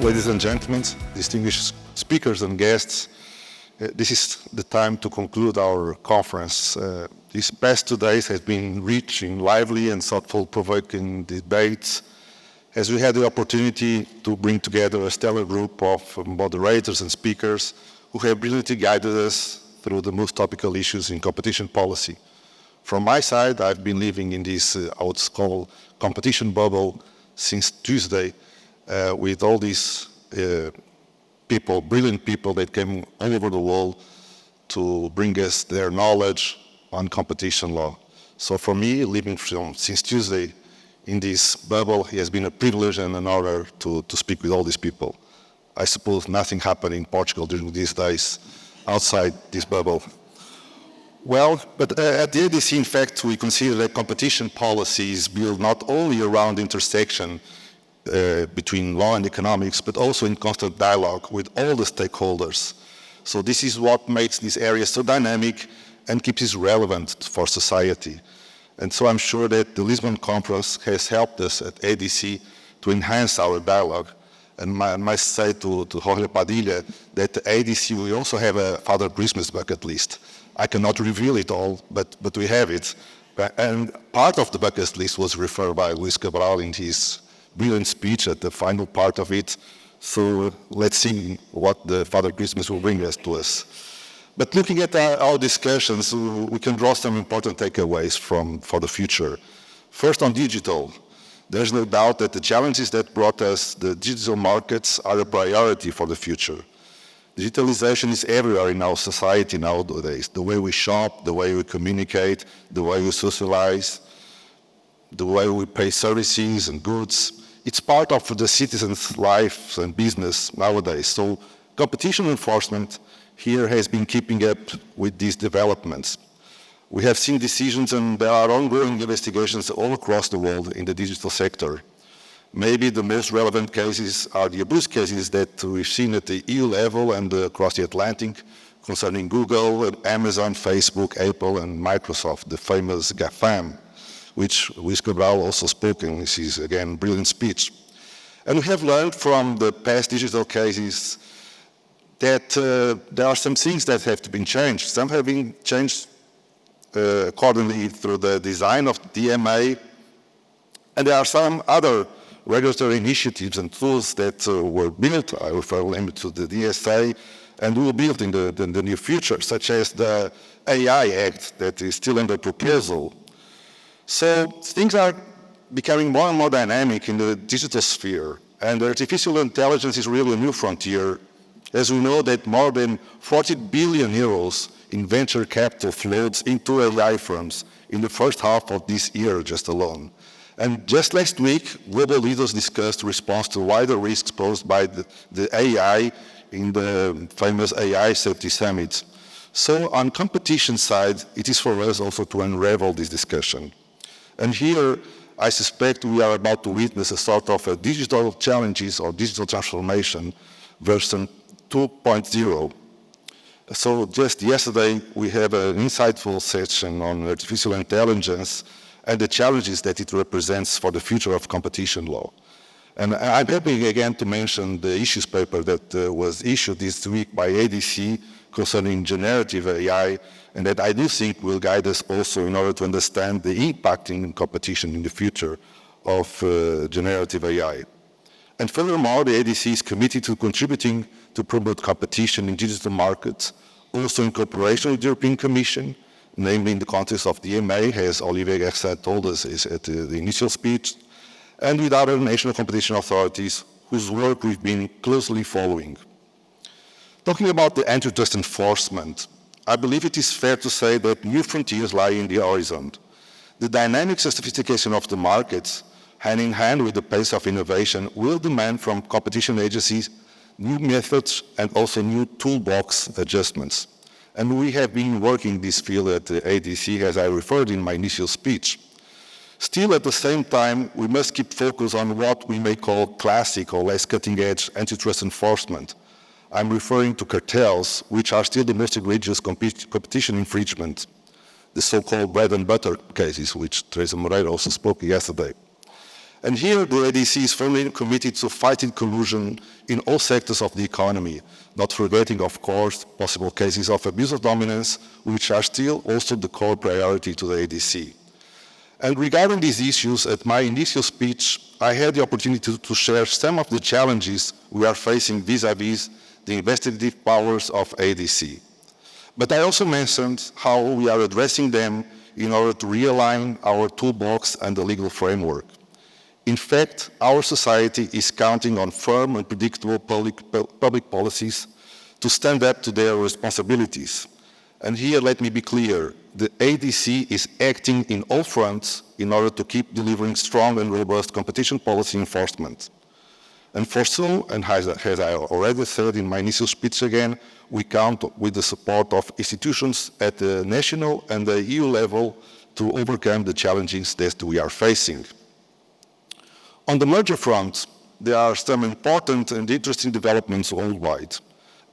Ladies and gentlemen, distinguished speakers and guests, this is the time to conclude our conference. These past 2 days have been rich in lively and thoughtful, provoking debates, as we had the opportunity to bring together a stellar group of moderators and speakers who have brilliantly guided us through the most topical issues in competition policy. From my side, I've been living in this, I would call, competition bubble since Tuesday, with all these people, brilliant people that came all over the world to bring us their knowledge on competition law. So for me, living since Tuesday in this bubble, it has been a privilege and an honor to speak with all these people. I suppose nothing happened in Portugal during these days outside this bubble. Well, but at the ADC, in fact, we consider that competition policy is built not only around intersection between law and economics, but also in constant dialogue with all the stakeholders. So this is what makes this area so dynamic and keeps it relevant for society. And so I'm sure that the Lisbon Conference has helped us at ADC to enhance our dialogue. And I must say to Jorge Padilla that the ADC will also have a Father Christmas bucket list. I cannot reveal it all, but we have it. And part of the bucket list was referred by Luis Cabral in his brilliant speech at the final part of it. So let's see what the Father Christmas will bring us to us. But looking at our discussions, we can draw some important takeaways for the future. First, on digital, there's no doubt that the challenges that brought us the digital markets are a priority for the future. Digitalization is everywhere in our society nowadays. The way we shop, the way we communicate, the way we socialize, the way we pay services and goods. It's part of the citizens' life and business nowadays. So competition enforcement here has been keeping up with these developments. We have seen decisions and there are ongoing investigations all across the world in the digital sector. Maybe the most relevant cases are the abuse cases that we've seen at the EU level and across the Atlantic concerning Google, Amazon, Facebook, Apple, and Microsoft, the famous GAFAM, which Luis Cabral also spoke in his, again, brilliant speech. And we have learned from the past digital cases that there are some things that have to be changed. Some have been changed accordingly through the design of DMA, and there are some other regulatory initiatives and tools that were built, I refer to the DSA, and will be built in the near future, such as the AI Act that is still under proposal. So things are becoming more and more dynamic in the digital sphere, and artificial intelligence is really a new frontier, as we know that more than 40 billion euros in venture capital flowed into AI firms in the first half of this year just alone. And just last week, global leaders discussed response to wider risks posed by the AI in the famous AI Safety Summit. So on competition side, it is for us also to unravel this discussion. And here, I suspect we are about to witness a sort of a digital challenges or digital transformation version 2.0. So just yesterday, we had an insightful session on artificial intelligence and the challenges that it represents for the future of competition law. And I'm happy again to mention the issues paper that was issued this week by ADC concerning generative AI, and that I do think will guide us also in order to understand the impact in competition in the future of generative AI. And furthermore, the ADC is committed to contributing to promote competition in digital markets, also in cooperation with the European Commission, namely in the context of DMA, as Olivier Garcet told us at the initial speech, and with other national competition authorities whose work we've been closely following. Talking about the antitrust enforcement, I believe it is fair to say that new frontiers lie in the horizon. The dynamics and sophistication of the markets, hand in hand with the pace of innovation, will demand from competition agencies new methods and also new toolbox adjustments. And we have been working this field at the ADC, as I referred in my initial speech. Still, at the same time, we must keep focus on what we may call classic or less cutting-edge antitrust enforcement. I'm referring to cartels, which are still the most egregious competition infringement, the so-called bread and butter cases, which Teresa Moreira also spoke yesterday. And here the ADC is firmly committed to fighting collusion in all sectors of the economy, not forgetting, of course, possible cases of abuse of dominance, which are still also the core priority to the ADC. And regarding these issues, at my initial speech, I had the opportunity to share some of the challenges we are facing vis-à-vis the investigative powers of ADC. But I also mentioned how we are addressing them in order to realign our toolbox and the legal framework. In fact, our society is counting on firm and predictable public policies to stand up to their responsibilities. And here, let me be clear, the ADC is acting in all fronts in order to keep delivering strong and robust competition policy enforcement. And for so, and as I already said in my initial speech again, we count with the support of institutions at the national and the EU level to overcome the challenges that we are facing. On the merger front, there are some important and interesting developments worldwide.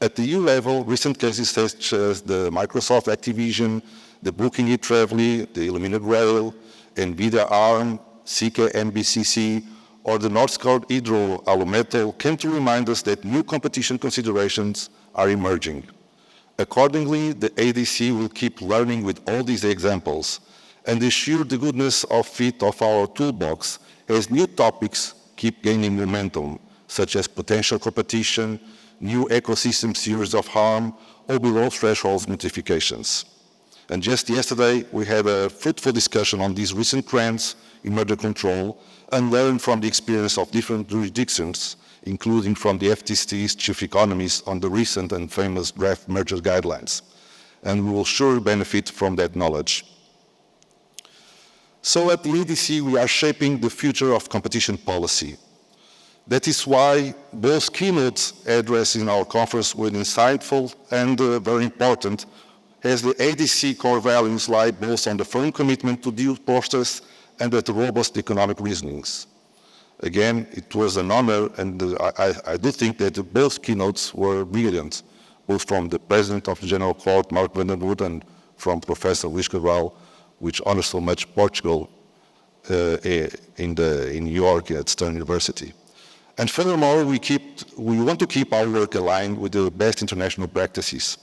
At the EU level, recent cases such as the Microsoft Activision, the Booking e-Travely, the Illumina Grail, NVIDIA ARM, CK MBCC, or the Northcote Hydro Alumetal came to remind us that new competition considerations are emerging. Accordingly, the ADC will keep learning with all these examples and ensure the goodness of fit of our toolbox as new topics keep gaining momentum, such as potential competition, new ecosystem series of harm, or below threshold notifications. And just yesterday, we had a fruitful discussion on these recent trends in merger control and learned from the experience of different jurisdictions, including from the FTC's chief economist on the recent and famous draft merger guidelines. And we will sure benefit from that knowledge. So at the ADC, we are shaping the future of competition policy. That is why both keynote addresses in our conference were insightful and very important, as the ADC core values lie both on the firm commitment to due process and at robust economic reasonings. Again, it was an honor, and I do think that both keynotes were brilliant, both from the President of the General Court, Mark van den Wood, and from Professor Luís Cabral, which honors so much Portugal in New York at Stern University. And furthermore, we want to keep our work aligned with the best international practices.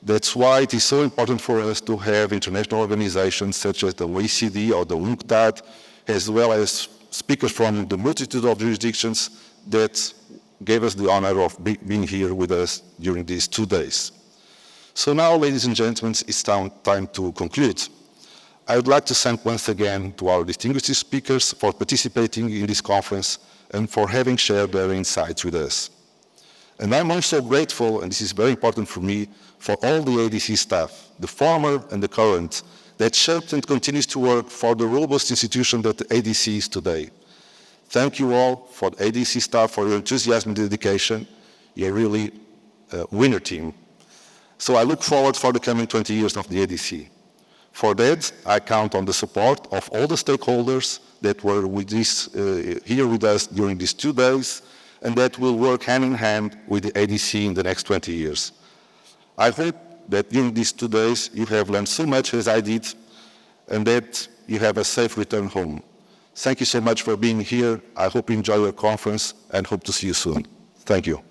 That's why it is so important for us to have international organizations such as the OECD or the UNCTAD, as well as speakers from the multitude of jurisdictions that gave us the honor of being here with us during these 2 days. So now, ladies and gentlemen, it's time to conclude. I would like to thank once again to our distinguished speakers for participating in this conference and for having shared their insights with us. And I'm also grateful, and this is very important for me, for all the ADC staff, the former and the current, that shaped and continues to work for the robust institution that the ADC is today. Thank you all for the ADC staff for your enthusiasm and dedication. You're really a winner team. So I look forward for the coming 20 years of the ADC. For that, I count on the support of all the stakeholders that were here with us during these 2 days, and that will work hand in hand with the ADC in the next 20 years. I hope that during these 2 days you have learned so much as I did, and that you have a safe return home. Thank you so much for being here. I hope you enjoy your conference and hope to see you soon. Thank you.